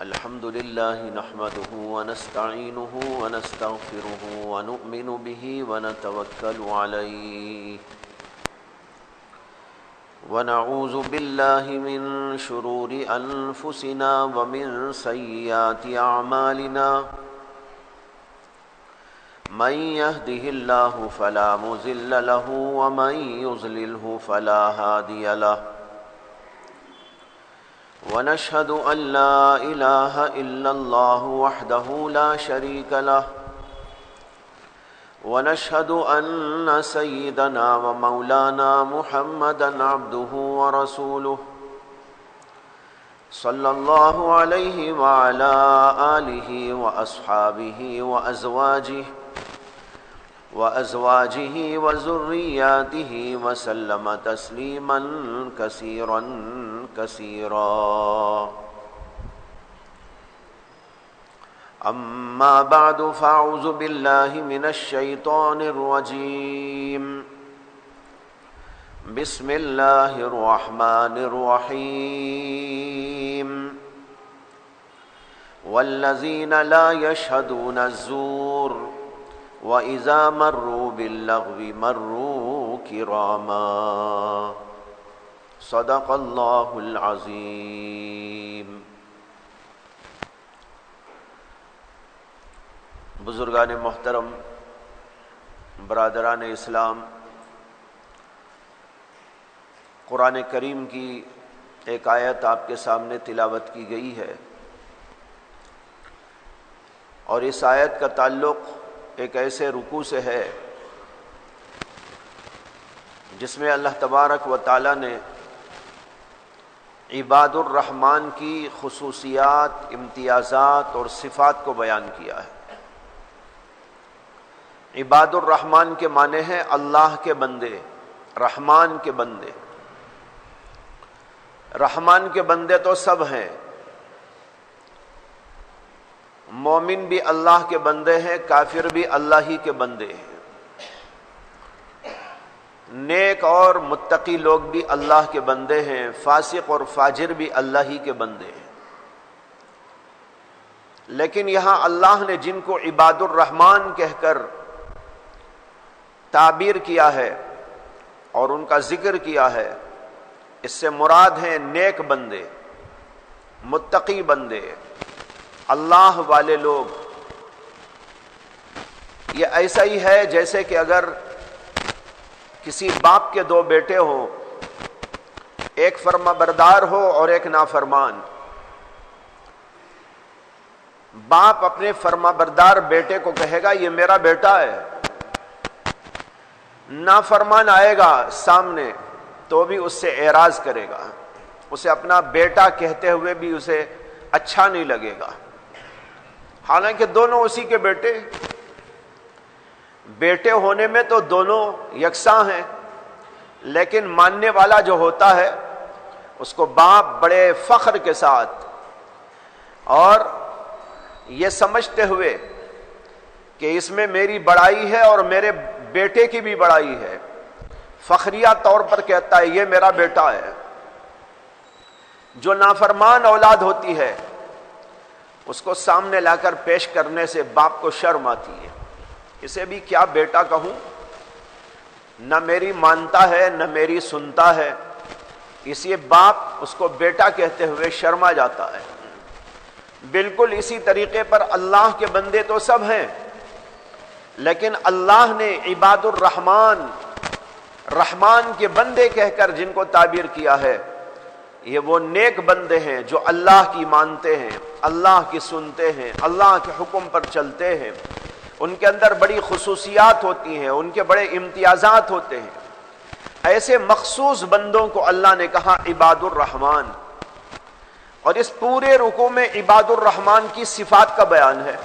الحمد لله نحمده ونستعينه ونستغفره ونؤمن به ونتوكل عليه ونعوذ بالله من شرور أنفسنا ومن سيئات أعمالنا من يهده الله فلا مضل له ومن يضلله فلا هادي له ونشهد أن لا إله إلا الله وحده لا شريك له ونشهد أن سيدنا ومولانا محمدا عبده ورسوله صلى الله عليه وعلى آله وأصحابه وأزواجه وذرياته وسلم تسليما كثيرا أما بعد فأعوذ بالله من الشيطان الرجيم بسم الله الرحمن الرحيم والذين لا يشهدون الزور وإذا مروا باللغو مروا كراما صدق اللہ العظیم۔ بزرگان محترم، برادران اسلام، قرآن کریم کی ایک آیت آپ کے سامنے تلاوت کی گئی ہے، اور اس آیت کا تعلق ایک ایسے رکوع سے ہے جس میں اللہ تبارک و تعالی نے عباد الرحمن کی خصوصیات، امتیازات اور صفات کو بیان کیا ہے۔ عباد الرحمن کے معنی ہیں اللہ کے بندے، رحمان کے بندے۔ رحمان کے بندے تو سب ہیں، مومن بھی اللہ کے بندے ہیں، کافر بھی اللہ ہی کے بندے ہیں، نیک اور متقی لوگ بھی اللہ کے بندے ہیں، فاسق اور فاجر بھی اللہ ہی کے بندے ہیں۔ لیکن یہاں اللہ نے جن کو عباد الرحمن کہہ کر تعبیر کیا ہے اور ان کا ذکر کیا ہے، اس سے مراد ہیں نیک بندے، متقی بندے، اللہ والے لوگ۔ یہ ایسا ہی ہے جیسے کہ اگر کسی باپ کے دو بیٹے ہوں، ایک فرما بردار ہو اور ایک نافرمان۔ باپ اپنے فرما بردار بیٹے کو کہے گا یہ میرا بیٹا ہے، نافرمان آئے گا سامنے تو بھی اس سے اعراض کرے گا، اسے اپنا بیٹا کہتے ہوئے بھی اسے اچھا نہیں لگے گا، حالانکہ دونوں اسی کے بیٹے ہونے میں تو دونوں یکساں ہیں، لیکن ماننے والا جو ہوتا ہے اس کو باپ بڑے فخر کے ساتھ اور یہ سمجھتے ہوئے کہ اس میں میری بڑائی ہے اور میرے بیٹے کی بھی بڑائی ہے، فخریہ طور پر کہتا ہے یہ میرا بیٹا ہے۔ جو نافرمان اولاد ہوتی ہے اس کو سامنے لا کر پیش کرنے سے باپ کو شرم آتی ہے، اسے بھی کیا بیٹا کہوں، نہ میری مانتا ہے نہ میری سنتا ہے، اس لیے باپ اس کو بیٹا کہتے ہوئے شرما جاتا ہے۔ بالکل اسی طریقے پر اللہ کے بندے تو سب ہیں، لیکن اللہ نے عباد الرحمن، رحمان کے بندے کہہ کر جن کو تعبیر کیا ہے، یہ وہ نیک بندے ہیں جو اللہ کی مانتے ہیں، اللہ کی سنتے ہیں، اللہ کے حکم پر چلتے ہیں، ان کے اندر بڑی خصوصیات ہوتی ہیں، ان کے بڑے امتیازات ہوتے ہیں۔ ایسے مخصوص بندوں کو اللہ نے کہا عباد الرحمن، اور اس پورے رکوع میں عباد الرحمن کی صفات کا بیان ہے۔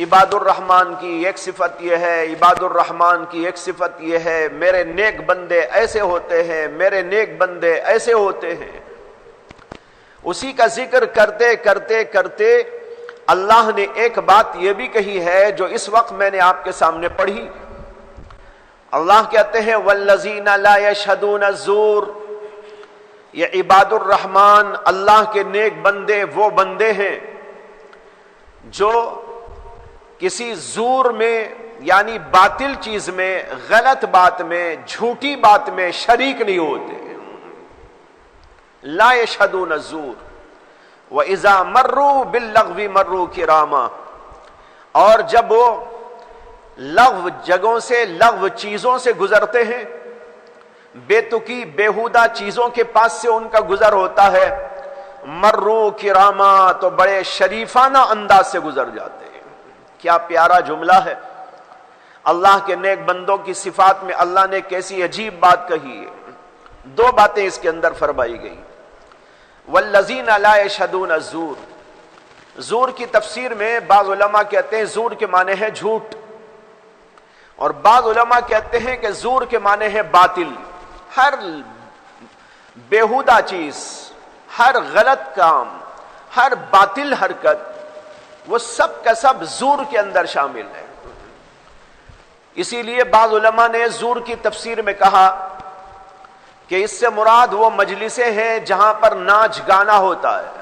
عباد الرحمن کی ایک صفت یہ ہے، عباد الرحمن کی ایک صفت یہ ہے، میرے نیک بندے ایسے ہوتے ہیں، میرے نیک بندے ایسے ہوتے ہیں۔ اسی کا ذکر کرتے کرتے کرتے اللہ نے ایک بات یہ بھی کہی ہے جو اس وقت میں نے آپ کے سامنے پڑھی۔ اللہ کہتے ہیں والذین لا یشہدون الزور، یہ عباد الرحمن اللہ کے نیک بندے وہ بندے ہیں جو کسی زور میں یعنی باطل چیز میں، غلط بات میں، جھوٹی بات میں شریک نہیں ہوتے. لا یشہدون الزور وَإِذَا مَرُّوا بِاللَّغْوِ مَرُّوا كِرَامًا، اور جب وہ لغو جگہوں سے، لغو چیزوں سے گزرتے ہیں، بے تکی بیہودہ چیزوں کے پاس سے ان کا گزر ہوتا ہے، مرو کراما، تو بڑے شریفانہ انداز سے گزر جاتے ہیں. کیا پیارا جملہ ہے. اللہ کے نیک بندوں کی صفات میں اللہ نے کیسی عجیب بات کہی ہے. دو باتیں اس کے اندر فرمائی گئی. والذین لا یشہدون الزور، زور کی تفسیر میں بعض علماء کہتے ہیں زور کے معنی ہے جھوٹ، اور بعض علماء کہتے ہیں کہ زور کے معنی ہے باطل. ہر بیہودہ چیز، ہر غلط کام، ہر باطل حرکت، وہ سب کا سب زور کے اندر شامل ہے. اسی لیے بعض علماء نے زور کی تفسیر میں کہا کہ اس سے مراد وہ مجلسیں ہیں جہاں پر ناچ گانا ہوتا ہے.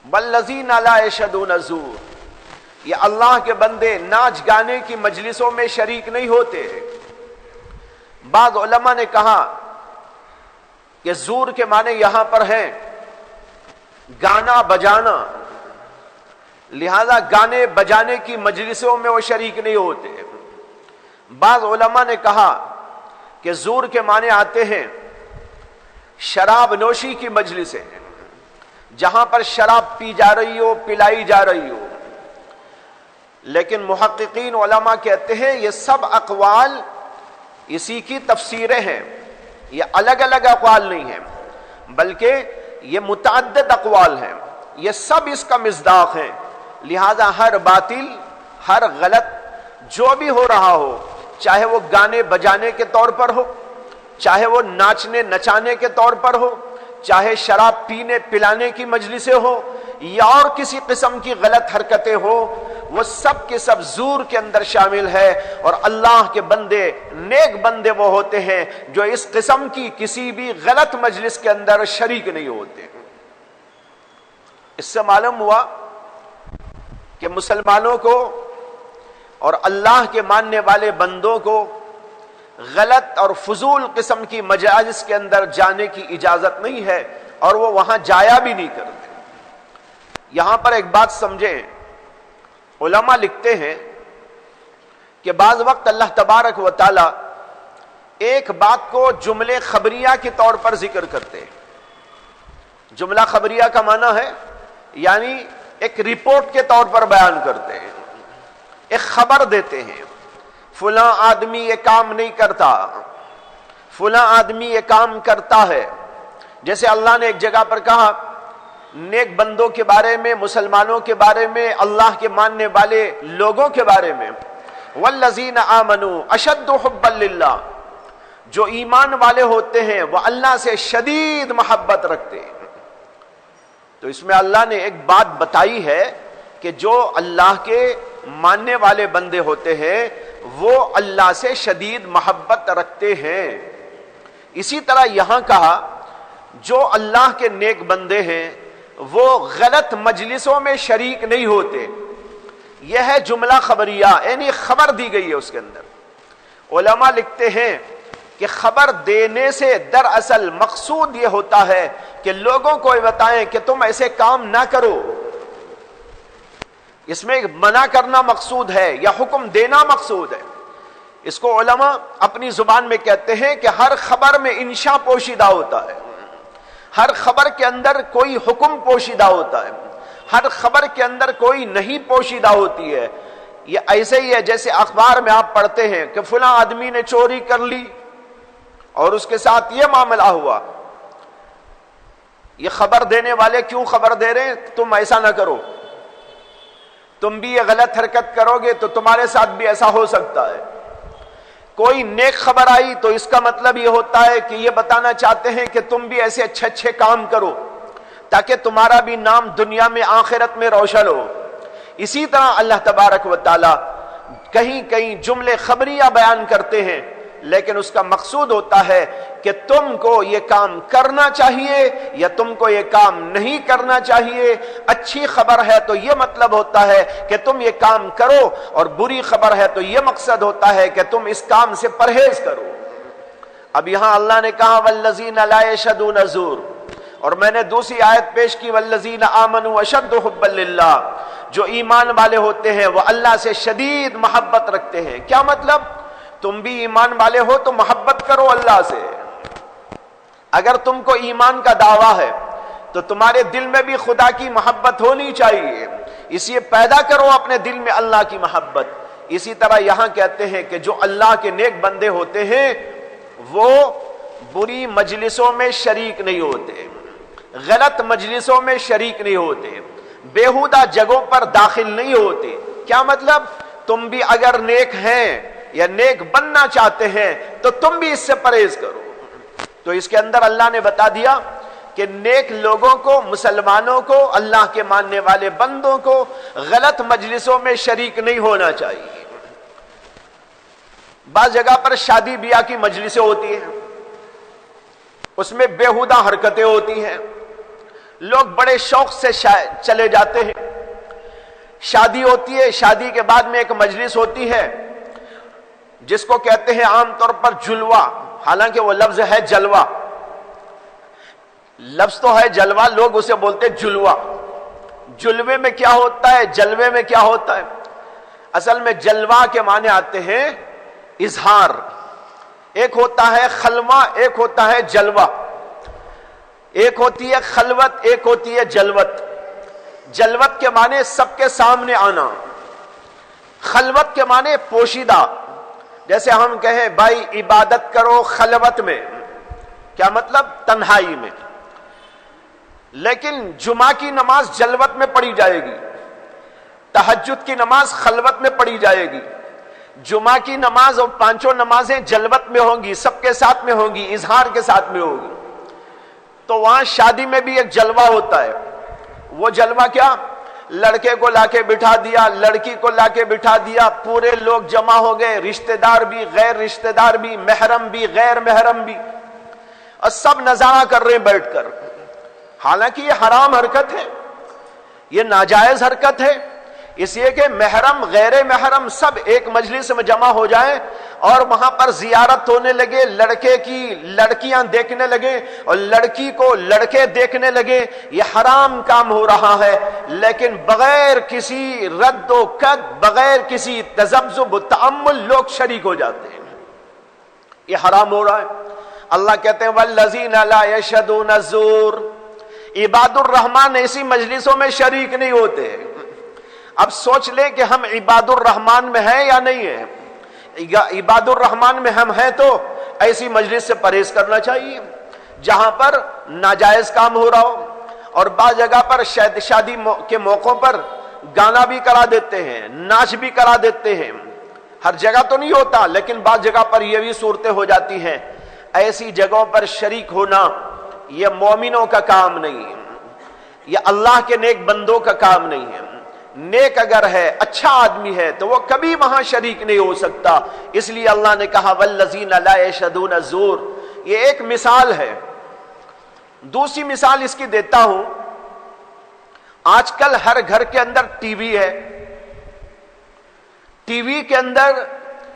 والذین لا یشہدون الزور، یہ اللہ کے بندے ناچ گانے کی مجلسوں میں شریک نہیں ہوتے. بعض علماء نے کہا کہ زور کے معنی یہاں پر ہے گانا بجانا، لہذا گانے بجانے کی مجلسوں میں وہ شریک نہیں ہوتے. بعض علماء نے کہا کہ زور کے معنی آتے ہیں شراب نوشی کی مجلسیں، جہاں پر شراب پی جا رہی ہو، پلائی جا رہی ہو. لیکن محققین علماء کہتے ہیں یہ سب اقوال اسی کی تفسیریں ہیں، یہ الگ الگ اقوال نہیں ہیں، بلکہ یہ متعدد اقوال ہیں، یہ سب اس کا مصداق ہیں. لہذا ہر باطل، ہر غلط جو بھی ہو رہا ہو، چاہے وہ گانے بجانے کے طور پر ہو، چاہے وہ ناچنے نچانے کے طور پر ہو، چاہے شراب پینے پلانے کی مجلسیں ہو، یا اور کسی قسم کی غلط حرکتیں ہو، وہ سب کے سب زور کے اندر شامل ہے. اور اللہ کے بندے، نیک بندے وہ ہوتے ہیں جو اس قسم کی کسی بھی غلط مجلس کے اندر شریک نہیں ہوتے. اس سے معلوم ہوا کہ مسلمانوں کو اور اللہ کے ماننے والے بندوں کو غلط اور فضول قسم کی مجالس کے اندر جانے کی اجازت نہیں ہے، اور وہ وہاں جایا بھی نہیں کرتے. یہاں پر ایک بات سمجھیں، علماء لکھتے ہیں کہ بعض وقت اللہ تبارک و تعالی ایک بات کو جملے خبریہ کے طور پر ذکر کرتے ہیں. جملہ خبریہ کا معنی ہے یعنی ایک رپورٹ کے طور پر بیان کرتے ہیں، ایک خبر دیتے ہیں، فلاں آدمی یہ کام نہیں کرتا، فلاں آدمی یہ کام کرتا ہے. جیسے اللہ نے ایک جگہ پر کہا نیک بندوں کے بارے میں، مسلمانوں کے بارے میں، اللہ کے ماننے والے لوگوں کے بارے میں، والذین آمنوا اشد حبا للہ، جو ایمان والے ہوتے ہیں وہ اللہ سے شدید محبت رکھتے ہیں. تو اس میں اللہ نے ایک بات بتائی ہے کہ جو اللہ کے ماننے والے بندے ہوتے ہیں وہ اللہ سے شدید محبت رکھتے ہیں. اسی طرح یہاں کہا جو اللہ کے نیک بندے ہیں وہ غلط مجلسوں میں شریک نہیں ہوتے. یہ ہے جملہ خبریہ، یعنی خبر دی گئی ہے اس کے اندر. علماء لکھتے ہیں کہ خبر دینے سے دراصل مقصود یہ ہوتا ہے کہ لوگوں کو یہ بتائیں کہ تم ایسے کام نہ کرو. اس میں منع کرنا مقصود ہے یا حکم دینا مقصود ہے. اس کو علماء اپنی زبان میں کہتے ہیں کہ ہر خبر میں انشاء پوشیدہ ہوتا ہے، ہر خبر کے اندر کوئی حکم پوشیدہ ہوتا ہے، ہر خبر کے اندر کوئی نہیں پوشیدہ ہوتی ہے. یہ ایسے ہی ہے جیسے اخبار میں آپ پڑھتے ہیں کہ فلاں آدمی نے چوری کر لی اور اس کے ساتھ یہ معاملہ ہوا. یہ خبر دینے والے کیوں خبر دے رہے ہیں؟ تم ایسا نہ کرو، تم بھی یہ غلط حرکت کرو گے تو تمہارے ساتھ بھی ایسا ہو سکتا ہے. کوئی نیک خبر آئی تو اس کا مطلب یہ ہوتا ہے کہ یہ بتانا چاہتے ہیں کہ تم بھی ایسے اچھے اچھے کام کرو تاکہ تمہارا بھی نام دنیا میں آخرت میں روشن ہو. اسی طرح اللہ تبارک و تعالی کہیں کہیں جملے خبریہ بیان کرتے ہیں لیکن اس کا مقصود ہوتا ہے کہ تم کو یہ کام کرنا چاہیے یا تم کو یہ کام نہیں کرنا چاہیے. اچھی خبر ہے تو یہ مطلب ہوتا ہے کہ تم یہ کام کرو، اور بری خبر ہے تو یہ مقصد ہوتا ہے کہ تم اس کام سے پرہیز کرو. اب یہاں اللہ نے کہا والذین لا یشهدون الزور، اور میں نے دوسری آیت پیش کی والذین آمنوا اشد حبا للہ، جو ایمان والے ہوتے ہیں وہ اللہ سے شدید محبت رکھتے ہیں. کیا مطلب؟ تم بھی ایمان والے ہو تو محبت کرو اللہ سے. اگر تم کو ایمان کا دعویٰ ہے تو تمہارے دل میں بھی خدا کی محبت ہونی چاہیے، اس لیے پیدا کرو اپنے دل میں اللہ کی محبت. اسی طرح یہاں کہتے ہیں کہ جو اللہ کے نیک بندے ہوتے ہیں وہ بری مجلسوں میں شریک نہیں ہوتے، غلط مجلسوں میں شریک نہیں ہوتے، بیہودہ جگہوں پر داخل نہیں ہوتے. کیا مطلب؟ تم بھی اگر نیک ہیں یا نیک بننا چاہتے ہیں تو تم بھی اس سے پرہیز کرو. تو اس کے اندر اللہ نے بتا دیا کہ نیک لوگوں کو، مسلمانوں کو، اللہ کے ماننے والے بندوں کو غلط مجلسوں میں شریک نہیں ہونا چاہیے. بعض جگہ پر شادی بیاہ کی مجلسیں ہوتی ہیں، اس میں بیہودہ حرکتیں ہوتی ہیں، لوگ بڑے شوق سے چلے جاتے ہیں. شادی ہوتی ہے، شادی کے بعد میں ایک مجلس ہوتی ہے جس کو کہتے ہیں عام طور پر جلوہ، حالانکہ وہ لفظ ہے جلوہ. لفظ تو ہے جلوہ، لوگ اسے بولتے جلوہ. جلوے میں کیا ہوتا ہے؟ جلوے میں کیا ہوتا ہے؟ اصل میں جلوہ کے معنی آتے ہیں اظہار. ایک ہوتا ہے خلوہ، ایک ہوتا ہے جلوہ. ایک ہوتی ہے خلوت، ایک ہوتی ہے جلوت. جلوت کے معنی سب کے سامنے آنا، خلوت کے معنی پوشیدہ. جیسے ہم کہیں بھائی عبادت کرو خلوت میں، کیا مطلب؟ تنہائی میں. لیکن جمعہ کی نماز جلوت میں پڑھی جائے گی، تہجد کی نماز خلوت میں پڑھی جائے گی. جمعہ کی نماز اور پانچوں نمازیں جلوت میں ہوں گی، سب کے ساتھ میں ہوں گی، اظہار کے ساتھ میں ہوگی. تو وہاں شادی میں بھی ایک جلوہ ہوتا ہے. وہ جلوہ کیا؟ لڑکے کو لا کے بٹھا دیا، لڑکی کو لا کے بٹھا دیا، پورے لوگ جمع ہو گئے، رشتہ دار بھی، غیر رشتہ دار بھی، محرم بھی، غیر محرم بھی، اور سب نظارہ کر رہے ہیں بیٹھ کر. حالانکہ یہ حرام حرکت ہے، یہ ناجائز حرکت ہے. اس لیے کہ محرم غیر محرم سب ایک مجلس میں جمع ہو جائیں اور وہاں پر زیارت ہونے لگے، لڑکے کی لڑکیاں دیکھنے لگے اور لڑکی کو لڑکے دیکھنے لگے. یہ حرام کام ہو رہا ہے، لیکن بغیر کسی رد و قد، بغیر کسی تذبذب و تأمل لوگ شریک ہو جاتے ہیں. یہ حرام ہو رہا ہے. اللہ کہتے ہیں والذین لا یشهدون الزور، عباد الرحمن ایسی مجلسوں میں شریک نہیں ہوتے. اب سوچ لیں کہ ہم عباد الرحمن میں ہیں یا نہیں ہیں. عباد الرحمن میں ہم ہیں تو ایسی مجلس سے پرہیز کرنا چاہیے جہاں پر ناجائز کام ہو رہا ہو. اور بعض جگہ پر شادی کے موقعوں پر گانا بھی کرا دیتے ہیں، ناچ بھی کرا دیتے ہیں. ہر جگہ تو نہیں ہوتا، لیکن بعض جگہ پر یہ بھی صورتیں ہو جاتی ہیں. ایسی جگہوں پر شریک ہونا یہ مومنوں کا کام نہیں ہے، یہ اللہ کے نیک بندوں کا کام نہیں ہے. نیک اگر ہے، اچھا آدمی ہے، تو وہ کبھی وہاں شریک نہیں ہو سکتا. اس لیے اللہ نے کہا والذین لا یشهدون الزور. یہ ایک مثال ہے. دوسری مثال اس کی دیتا ہوں. آج کل ہر گھر کے اندر ٹی وی ہے. ٹی وی کے اندر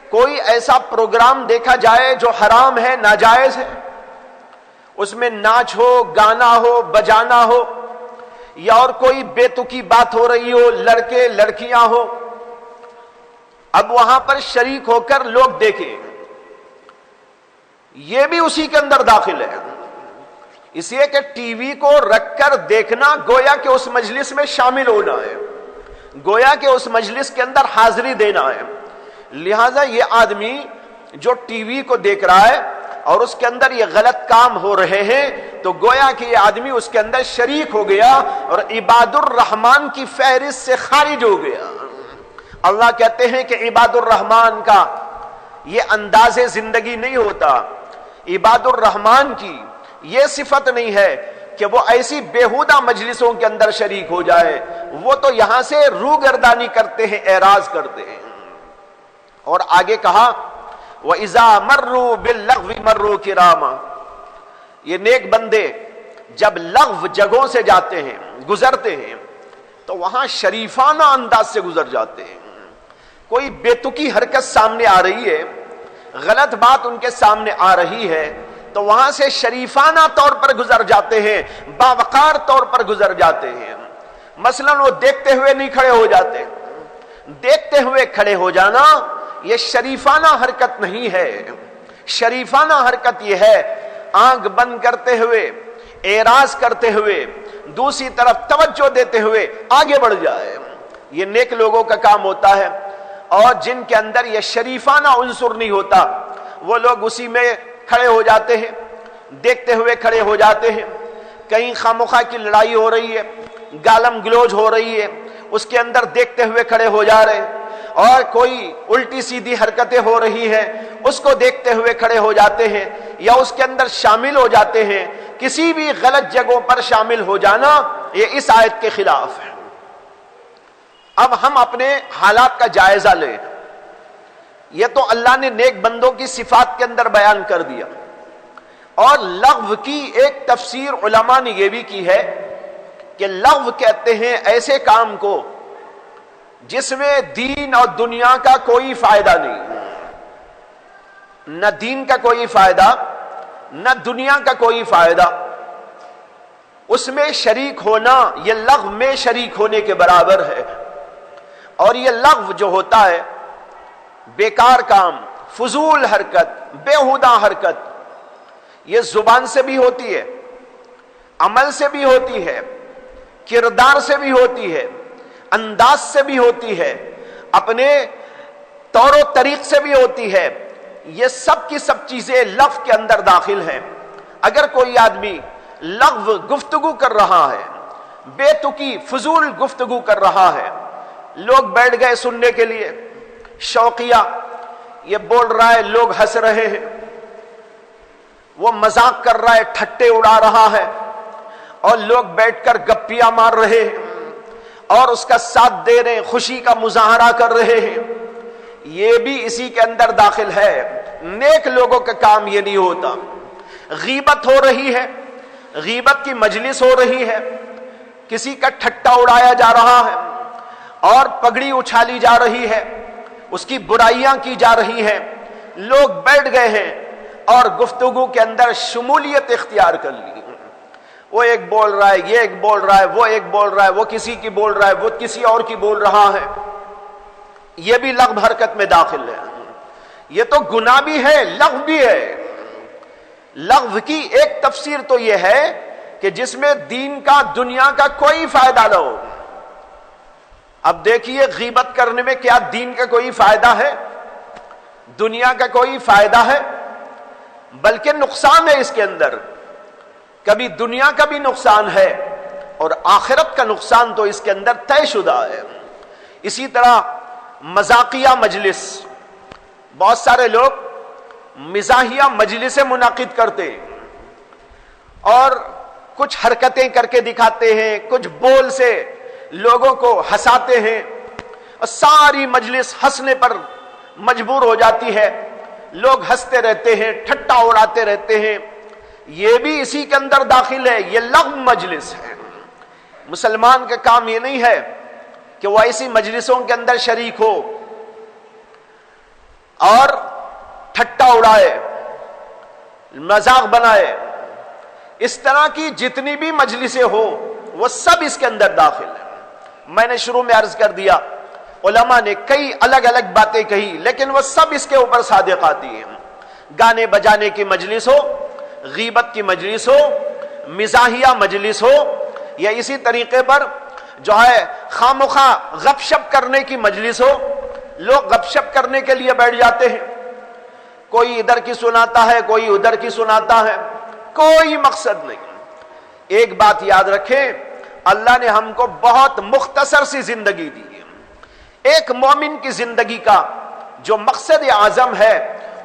کوئی ایسا پروگرام دیکھا جائے جو حرام ہے، ناجائز ہے، اس میں ناچ ہو، گانا ہو، بجانا ہو، یا اور کوئی بے تکی بات ہو رہی ہو، لڑکے لڑکیاں ہو، اب وہاں پر شریک ہو کر لوگ دیکھیں، یہ بھی اسی کے اندر داخل ہے. اس لیے کہ ٹی وی کو رکھ کر دیکھنا گویا کہ اس مجلس میں شامل ہونا ہے، گویا کہ اس مجلس کے اندر حاضری دینا ہے. لہذا یہ آدمی جو ٹی وی کو دیکھ رہا ہے اور اس کے اندر یہ غلط کام ہو رہے ہیں تو گویا کہ یہ آدمی اس کے اندر شریک ہو گیا اور عباد الرحمن کی فہرست سے خارج ہو گیا. اللہ کہتے ہیں کہ عباد الرحمن کا یہ انداز زندگی نہیں ہوتا، عباد الرحمن کی یہ صفت نہیں ہے کہ وہ ایسی بیہودہ مجلسوں کے اندر شریک ہو جائے. وہ تو یہاں سے روگردانی کرتے ہیں، اعراض کرتے ہیں. اور آگے کہا وَإِذَا مَرُّوا بِاللَّغْوِ مَرُّوا كِرَامًا. یہ نیک بندے جب لغو جگہوں سے جاتے ہیں، گزرتے ہیں، تو وہاں شریفانہ انداز سے گزر جاتے ہیں. کوئی بے تکی حرکت سامنے آ رہی ہے، غلط بات ان کے سامنے آ رہی ہے، تو وہاں سے شریفانہ طور پر گزر جاتے ہیں، باوقار طور پر گزر جاتے ہیں. مثلا وہ دیکھتے ہوئے نہیں کھڑے ہو جاتے. دیکھتے ہوئے کھڑے ہو جانا یہ شریفانہ حرکت نہیں ہے. شریفانہ حرکت یہ ہے آنکھ بند کرتے ہوئے، اعراض کرتے ہوئے، دوسری طرف توجہ دیتے ہوئے آگے بڑھ جائے. یہ نیک لوگوں کا کام ہوتا ہے. اور جن کے اندر یہ شریفانہ عنصر نہیں ہوتا وہ لوگ اسی میں کھڑے ہو جاتے ہیں، دیکھتے ہوئے کھڑے ہو جاتے ہیں. کہیں خامخواہ کی لڑائی ہو رہی ہے، گالم گلوج ہو رہی ہے، اس کے اندر دیکھتے ہوئے کھڑے ہو جا رہے ہیں. اور کوئی الٹی سیدھی حرکتیں ہو رہی ہیں، اس کو دیکھتے ہوئے کھڑے ہو جاتے ہیں یا اس کے اندر شامل ہو جاتے ہیں. کسی بھی غلط جگہوں پر شامل ہو جانا یہ اس آیت کے خلاف ہے. اب ہم اپنے حالات کا جائزہ لیں. یہ تو اللہ نے نیک بندوں کی صفات کے اندر بیان کر دیا. اور لغو کی ایک تفسیر علماء نے یہ بھی کی ہے کہ لغو کہتے ہیں ایسے کام کو جس میں دین اور دنیا کا کوئی فائدہ نہیں. نہ دین کا کوئی فائدہ، نہ دنیا کا کوئی فائدہ. اس میں شریک ہونا یہ لغو میں شریک ہونے کے برابر ہے. اور یہ لغو جو ہوتا ہے، بیکار کام، فضول حرکت، بیہودہ حرکت، یہ زبان سے بھی ہوتی ہے، عمل سے بھی ہوتی ہے، کردار سے بھی ہوتی ہے، انداز سے بھی ہوتی ہے، اپنے طور و طریق سے بھی ہوتی ہے. یہ سب کی سب چیزیں لغو کے اندر داخل ہیں. اگر کوئی آدمی لغو گفتگو کر رہا ہے، بے تکی فضول گفتگو کر رہا ہے، لوگ بیٹھ گئے سننے کے لیے، شوقیہ یہ بول رہا ہے، لوگ ہنس رہے ہیں، وہ مذاق کر رہا ہے، ٹھٹے اڑا رہا ہے، اور لوگ بیٹھ کر گپیاں مار رہے ہیں اور اس کا ساتھ دے رہے ہیں، خوشی کا مظاہرہ کر رہے ہیں. یہ بھی اسی کے اندر داخل ہے. نیک لوگوں کا کام یہ نہیں ہوتا. غیبت ہو رہی ہے، غیبت کی مجلس ہو رہی ہے، کسی کا ٹھٹا اڑایا جا رہا ہے اور پگڑی اچھالی جا رہی ہے، اس کی برائیاں کی جا رہی ہیں، لوگ بیٹھ گئے ہیں اور گفتگو کے اندر شمولیت اختیار کر لی. وہ ایک بول رہا ہے، یہ ایک بول رہا ہے، وہ ایک بول رہا ہے، وہ کسی کی بول رہا ہے، وہ کسی اور کی بول رہا ہے. یہ بھی لغو حرکت میں داخل ہے. یہ تو گناہ بھی ہے، لغو بھی ہے. لغو کی ایک تفسیر تو یہ ہے کہ جس میں دین کا دنیا کا کوئی فائدہ نہ ہو. اب دیکھیے غیبت کرنے میں کیا دین کا کوئی فائدہ ہے؟ دنیا کا کوئی فائدہ ہے؟ بلکہ نقصان ہے اس کے اندر. کبھی دنیا کا بھی نقصان ہے اور آخرت کا نقصان تو اس کے اندر طے شدہ ہے. اسی طرح مذاقیہ مجلس، بہت سارے لوگ مزاحیہ مجلسیں منعقد کرتے اور کچھ حرکتیں کر کے دکھاتے ہیں، کچھ بول سے لوگوں کو ہنساتے ہیں اور ساری مجلس ہنسنے پر مجبور ہو جاتی ہے. لوگ ہنستے رہتے ہیں، ٹھٹا اڑاتے رہتے ہیں. یہ بھی اسی کے اندر داخل ہے. یہ لغو مجلس ہے. مسلمان کا کام یہ نہیں ہے کہ وہ ایسی مجلسوں کے اندر شریک ہو اور ٹھٹا اڑائے، مذاق بنائے. اس طرح کی جتنی بھی مجلسیں ہو وہ سب اس کے اندر داخل ہیں. میں نے شروع میں عرض کر دیا علماء نے کئی الگ الگ باتیں کہی، لیکن وہ سب اس کے اوپر صادق آتی ہیں. گانے بجانے کی مجلس ہو، غیبت کی مجلس ہو، مزاحیہ مجلس ہو، یا اسی طریقے پر جو ہے خامخواہ غپ شپ کرنے کی مجلس ہو. لوگ غپ شپ کرنے کے لیے بیٹھ جاتے ہیں، کوئی ادھر کی سناتا ہے، کوئی ادھر کی سناتا ہے، کوئی مقصد نہیں. ایک بات یاد رکھیں، اللہ نے ہم کو بہت مختصر سی زندگی دی ہے. ایک مومن کی زندگی کا جو مقصد اعظم ہے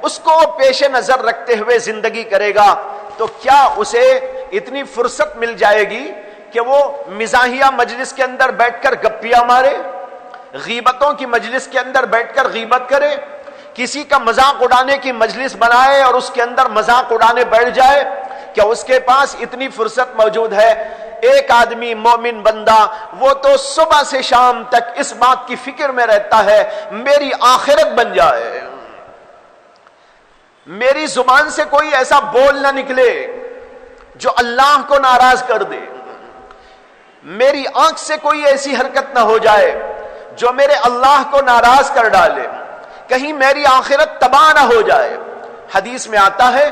اس کو پیش نظر رکھتے ہوئے زندگی کرے گا تو کیا اسے اتنی فرصت مل جائے گی کہ وہ مزاحیہ مجلس کے اندر بیٹھ کر گپیاں مارے، غیبتوں کی مجلس کے اندر بیٹھ کر غیبت کرے، کسی کا مذاق اڑانے کی مجلس بنائے اور اس کے اندر مذاق اڑانے بیٹھ جائے، کیا اس کے پاس اتنی فرصت موجود ہے؟ ایک آدمی مومن بندہ وہ تو صبح سے شام تک اس بات کی فکر میں رہتا ہے میری آخرت بن جائے، میری زبان سے کوئی ایسا بول نہ نکلے جو اللہ کو ناراض کر دے، میری آنکھ سے کوئی ایسی حرکت نہ ہو جائے جو میرے اللہ کو ناراض کر ڈالے، کہیں میری آخرت تباہ نہ ہو جائے۔ حدیث میں آتا ہے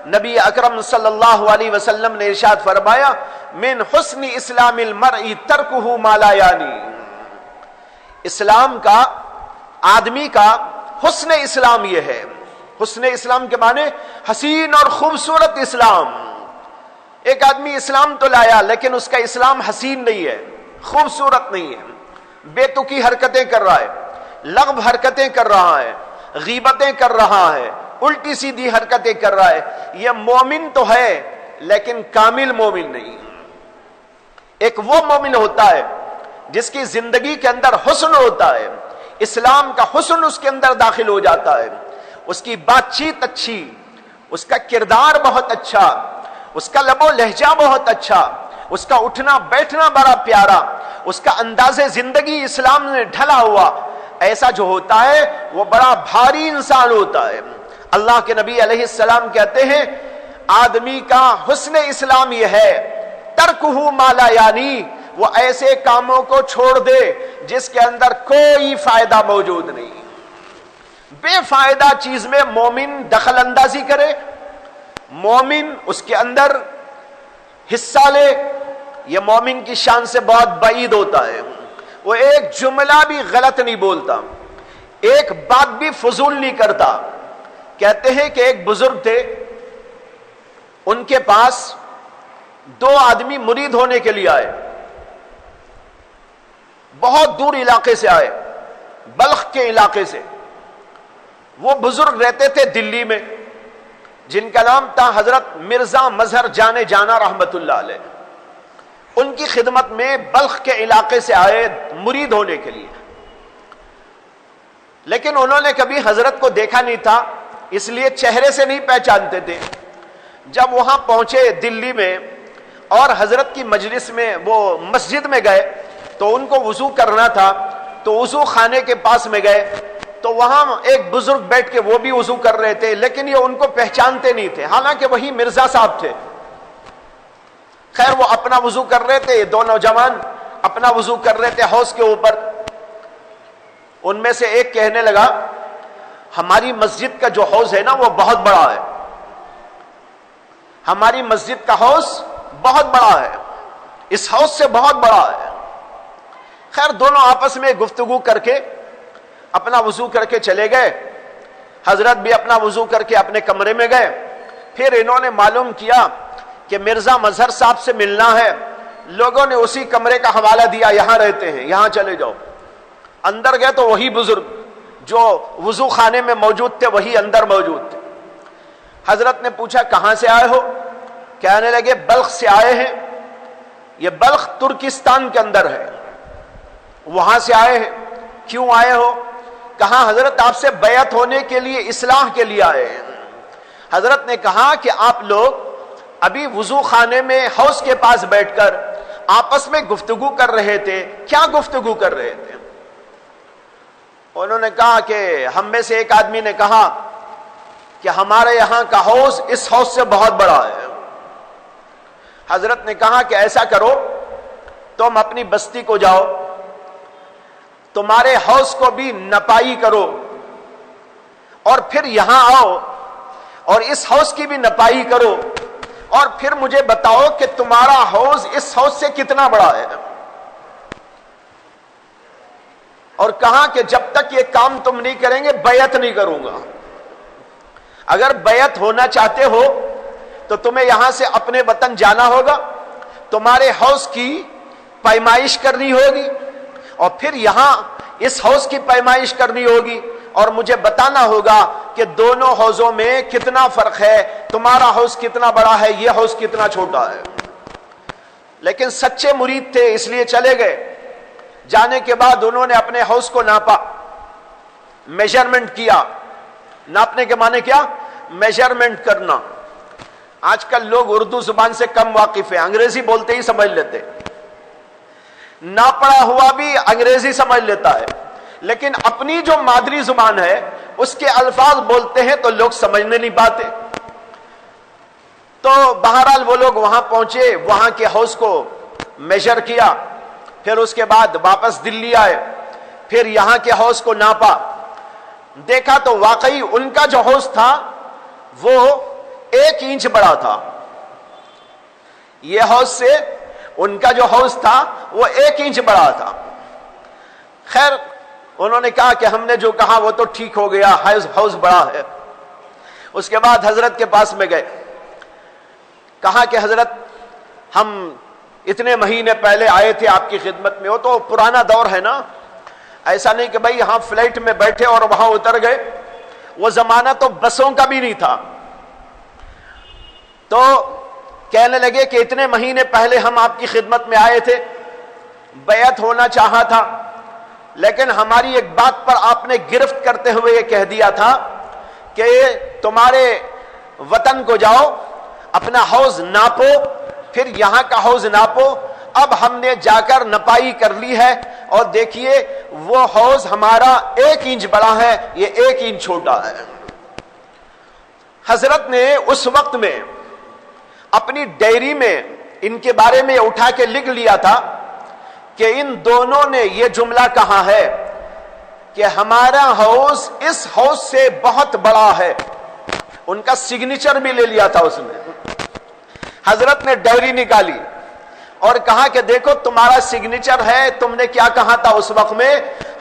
نبی اکرم صلی اللہ علیہ وسلم نے ارشاد فرمایا من حسن اسلام المرء ترکہ ما لا یعنی، اسلام کا، آدمی کا حسن اسلام یہ ہے، حسن اسلام کے معنی حسین اور خوبصورت اسلام۔ ایک آدمی اسلام تو لایا لیکن اس کا اسلام حسین نہیں ہے، خوبصورت نہیں ہے، بے تکی حرکتیں کر رہا ہے، لغو حرکتیں کر رہا ہے، غیبتیں کر رہا ہے، الٹی سیدھی حرکتیں کر رہا ہے، یہ مومن تو ہے لیکن کامل مومن نہیں۔ ایک وہ مومن ہوتا ہے جس کی زندگی کے اندر حسن ہوتا ہے، اسلام کا حسن اس کے اندر داخل ہو جاتا ہے، اس کی بات چیت اچھی، اس کا کردار بہت اچھا، اس کا لب و لہجہ بہت اچھا، اس کا اٹھنا بیٹھنا بڑا پیارا، اس کا انداز زندگی اسلام میں ڈھلا ہوا، ایسا جو ہوتا ہے وہ بڑا بھاری انسان ہوتا ہے۔ اللہ کے نبی علیہ السلام کہتے ہیں آدمی کا حسن اسلام یہ ہے ترکہ ما لا یعنی، وہ ایسے کاموں کو چھوڑ دے جس کے اندر کوئی فائدہ موجود نہیں، بے فائدہ چیز میں مومن دخل اندازی کرے، مومن اس کے اندر حصہ لے، یہ مومن کی شان سے بہت بعید ہوتا ہے۔ وہ ایک جملہ بھی غلط نہیں بولتا، ایک بات بھی فضول نہیں کرتا۔ کہتے ہیں کہ ایک بزرگ تھے، ان کے پاس دو آدمی مرید ہونے کے لیے آئے، بہت دور علاقے سے آئے، بلخ کے علاقے سے۔ وہ بزرگ رہتے تھے دلی میں، جن کا نام تھا حضرت مرزا مظہر جانے جانا رحمت اللہ علیہ۔ ان کی خدمت میں بلخ کے علاقے سے آئے مرید ہونے کے لیے، لیکن انہوں نے کبھی حضرت کو دیکھا نہیں تھا، اس لیے چہرے سے نہیں پہچانتے تھے۔ جب وہاں پہنچے دلی میں اور حضرت کی مجلس میں وہ مسجد میں گئے تو ان کو وضو کرنا تھا، تو وضو خانے کے پاس میں گئے تو وہاں ایک بزرگ بیٹھ کے وہ بھی وضو کر رہے تھے، لیکن یہ ان کو پہچانتے نہیں تھے، حالانکہ وہی مرزا صاحب تھے۔ خیر وہ اپنا وضو کر رہے تھے، یہ دو نوجوان اپنا وضو کر رہے تھے حوض کے اوپر۔ ان میں سے ایک کہنے لگا ہماری مسجد کا جو حوض ہے نا وہ بہت بڑا ہے، ہماری مسجد کا حوض بہت بڑا ہے، اس حوض سے بہت بڑا ہے۔ خیر دونوں آپس میں گفتگو کر کے اپنا وضو کر کے چلے گئے، حضرت بھی اپنا وضو کر کے اپنے کمرے میں گئے۔ پھر انہوں نے معلوم کیا کہ مرزا مظہر صاحب سے ملنا ہے، لوگوں نے اسی کمرے کا حوالہ دیا، یہاں رہتے ہیں، یہاں چلے جاؤ۔ اندر گئے تو وہی بزرگ جو وضو خانے میں موجود تھے وہی اندر موجود تھے۔ حضرت نے پوچھا کہاں سے آئے ہو؟ کہنے لگے بلخ سے آئے ہیں، یہ بلخ ترکستان کے اندر ہے، وہاں سے آئے ہیں۔ کیوں آئے ہو؟ کہا حضرت آپ سے بیعت ہونے کے لیے، اصلاح کے لیے آئے ہیں۔ حضرت نے کہا کہ آپ لوگ ابھی وضو خانے میں حوض کے پاس بیٹھ کر آپس میں گفتگو کر رہے تھے، کیا گفتگو کر رہے تھے؟ انہوں نے کہا کہ ہم میں سے ایک آدمی نے کہا کہ ہمارے یہاں کا حوض اس حوض سے بہت بڑا ہے۔ حضرت نے کہا کہ ایسا کرو تم اپنی بستی کو جاؤ، تمہارے حوض کو بھی نپائی کرو، اور پھر یہاں آؤ اور اس حوض کی بھی نپائی کرو، اور پھر مجھے بتاؤ کہ تمہارا حوض اس حوض سے کتنا بڑا ہے۔ اور کہا کہ جب تک یہ کام تم نہیں کریں گے بیعت نہیں کروں گا۔ اگر بیعت ہونا چاہتے ہو تو تمہیں یہاں سے اپنے وطن جانا ہوگا، تمہارے حوض کی پیمائش کرنی ہوگی، اور پھر یہاں اس حوض کی پیمائش کرنی ہوگی، اور مجھے بتانا ہوگا کہ دونوں حوضوں میں کتنا فرق ہے، تمہارا حوض کتنا بڑا ہے، یہ حوض کتنا چھوٹا ہے۔ لیکن سچے مرید تھے اس لیے چلے گئے۔ جانے کے بعد انہوں نے اپنے حوض کو ناپا، میجرمنٹ کیا، ناپنے کے معنی کیا؟ میجرمنٹ کرنا. آج کل لوگ اردو زبان سے کم واقف ہیں, انگریزی بولتے ہی سمجھ لیتے, نہ پڑھا ہوا بھی انگریزی سمجھ لیتا ہے, لیکن اپنی جو مادری زبان ہے اس کے الفاظ بولتے ہیں تو لوگ سمجھنے نہیں پاتے. تو بہرحال وہ لوگ وہاں پہنچے, وہاں کے حوض کو میجر کیا, پھر اس کے بعد واپس دلی آئے, پھر یہاں کے حوض کو ناپا, دیکھا تو واقعی ان کا جو حوض تھا وہ 1 انچ بڑا تھا. یہ حوض سے ان کا جو حوض تھا وہ 1 انچ بڑا تھا. خیر انہوں نے کہا کہ ہم نے جو کہا وہ تو ٹھیک ہو گیا, حوض بڑا ہے. اس کے بعد حضرت کے پاس میں گئے, کہا کہ حضرت ہم اتنے مہینے پہلے آئے تھے آپ کی خدمت میں. وہ تو پرانا دور ہے نا, ایسا نہیں کہ بھائی ہاں فلائٹ میں بیٹھے اور وہاں اتر گئے, وہ زمانہ تو بسوں کا بھی نہیں تھا. تو کہنے لگے کہ اتنے مہینے پہلے ہم آپ کی خدمت میں آئے تھے, بیعت ہونا چاہا تھا, لیکن ہماری ایک بات پر آپ نے گرفت کرتے ہوئے یہ کہہ دیا تھا کہ تمہارے وطن کو جاؤ, اپنا حوض ناپو, پھر یہاں کا حوض ناپو. اب ہم نے جا کر نپائی کر لی ہے اور دیکھیے وہ حوض ہمارا 1 انچ بڑا ہے, یہ 1 انچ چھوٹا ہے. حضرت نے اس وقت میں اپنی ڈائری میں ان کے بارے میں اٹھا کے لکھ لیا تھا کہ ان دونوں نے یہ جملہ کہا ہے کہ ہمارا حوض اس حوض سے بہت بڑا ہے. ان کا سگنیچر بھی لے لیا تھا اس میں. حضرت نے ڈائری نکالی اور کہا کہ دیکھو تمہارا سگنیچر ہے, تم نے کیا کہا تھا اس وقت میں,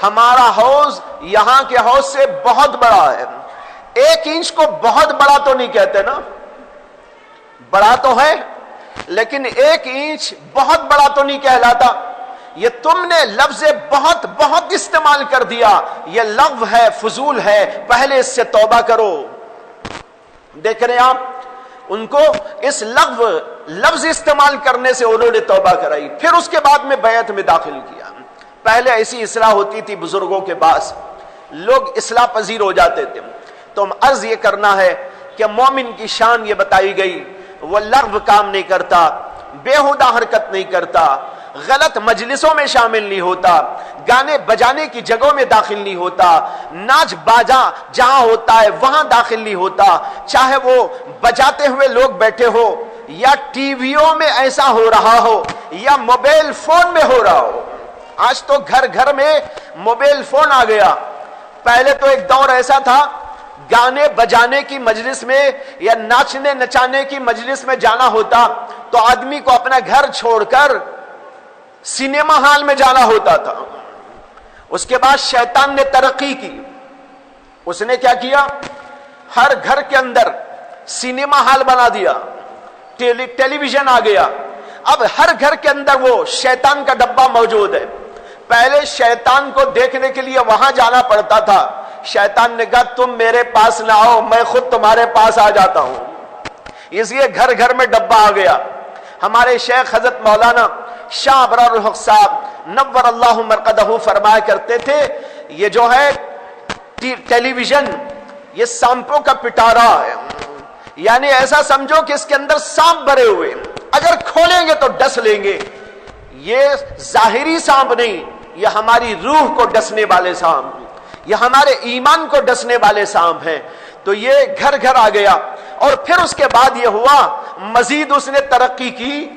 ہمارا حوض یہاں کے حوض سے بہت بڑا ہے. 1 انچ کو بہت بڑا تو نہیں کہتے نا, بڑا تو ہے لیکن 1 انچ بہت بڑا تو نہیں کہلاتا. یہ تم نے لفظ بہت بہت استعمال کر دیا, یہ لغو ہے, فضول ہے, پہلے اس سے توبہ کرو. دیکھ رہے ہیں آپ, ان کو اس لغو لفظ استعمال کرنے سے انہوں نے توبہ کرائی. پھر اس کے بعد میں بیعت میں داخل کیا. پہلے ایسی اصلاح ہوتی تھی بزرگوں کے پاس, لوگ اصلاح پذیر ہو جاتے تھے. تو عرض یہ کرنا ہے کہ مومن کی شان یہ بتائی گئی, وہ لغو کام نہیں کرتا, بےہودہ حرکت نہیں کرتا, غلط مجلسوں میں شامل نہیں ہوتا, گانے بجانے کی جگہوں میں داخل نہیں ہوتا, ناچ باجا جہاں ہوتا ہے وہاں داخل نہیں ہوتا, چاہے وہ بجاتے ہوئے لوگ بیٹھے ہو یا ٹی ویوں میں ایسا ہو رہا ہو یا موبائل فون میں ہو رہا ہو. آج تو گھر گھر میں موبائل فون آ گیا. پہلے تو ایک دور ایسا تھا, گانے بجانے کی مجلس میں یا ناچنے نچانے کی مجلس میں جانا ہوتا تو آدمی کو اپنا گھر چھوڑ کر سینما ہال میں جانا ہوتا تھا. اس کے بعد شیطان نے ترقی کی, اس نے کیا کیا, ہر گھر کے اندر سینما ہال بنا دیا, ٹیلی ویژن آ گیا. اب ہر گھر کے اندر وہ شیطان کا ڈبہ موجود ہے. پہلے شیطان کو دیکھنے کے لیے وہاں جانا پڑتا تھا, شیطان نے کہا تم میرے پاس نہ آؤ, میں خود تمہارے پاس آ جاتا ہوں. اس لیے گھر گھر میں ڈبہ آ گیا. ہمارے شیخ حضرت مولانا شاہ ابرار الحق صاحب نور اللہ مرقدہ فرمایا کرتے تھے, یہ جو ہے ٹیلی ویژن یہ سانپوں کا پٹارا ہے, یعنی ایسا سمجھو کہ اس کے اندر سانپ بھرے ہوئے, اگر کھولیں گے تو ڈس لیں گے. یہ ظاہری سانپ نہیں, یہ ہماری روح کو ڈسنے والے سانپ, یہ ہمارے ایمان کو ڈسنے والے سانپ ہیں. تو یہ گھر گھر آ گیا. اور پھر اس کے بعد یہ ہوا, مزید اس نے ترقی کی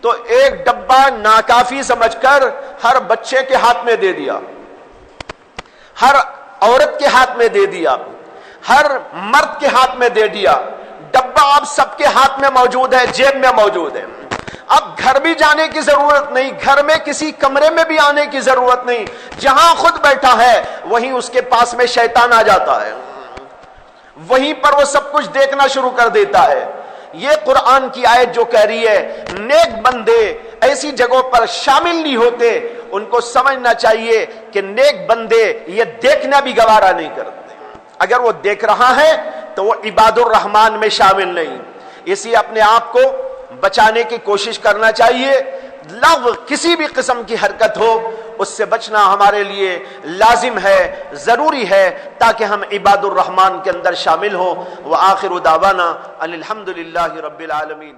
تو ایک ڈبہ ناکافی سمجھ کر ہر بچے کے ہاتھ میں دے دیا, ہر عورت کے ہاتھ میں دے دیا, ہر مرد کے ہاتھ میں دے دیا. ڈبہ اب سب کے ہاتھ میں موجود ہے, جیب میں موجود ہے. اب گھر بھی جانے کی ضرورت نہیں, گھر میں کسی کمرے میں بھی آنے کی ضرورت نہیں, جہاں خود بیٹھا ہے وہیں اس کے پاس میں شیطان آ جاتا ہے, وہیں پر وہ سب کچھ دیکھنا شروع کر دیتا ہے. یہ قرآن کی آیت جو کہہ رہی ہے نیک بندے ایسی جگہوں پر شامل نہیں ہوتے, ان کو سمجھنا چاہیے کہ نیک بندے یہ دیکھنا بھی گوارا نہیں کرتے. اگر وہ دیکھ رہا ہے تو وہ عباد الرحمان میں شامل نہیں. اس لیے اپنے آپ کو بچانے کی کوشش کرنا چاہیے. لغو کسی بھی قسم کی حرکت ہو اس سے بچنا ہمارے لیے لازم ہے، ضروری ہے، تاکہ ہم عباد الرحمن کے اندر شامل ہوں۔ وآخر دعوانا ان الحمد للہ رب العالمین۔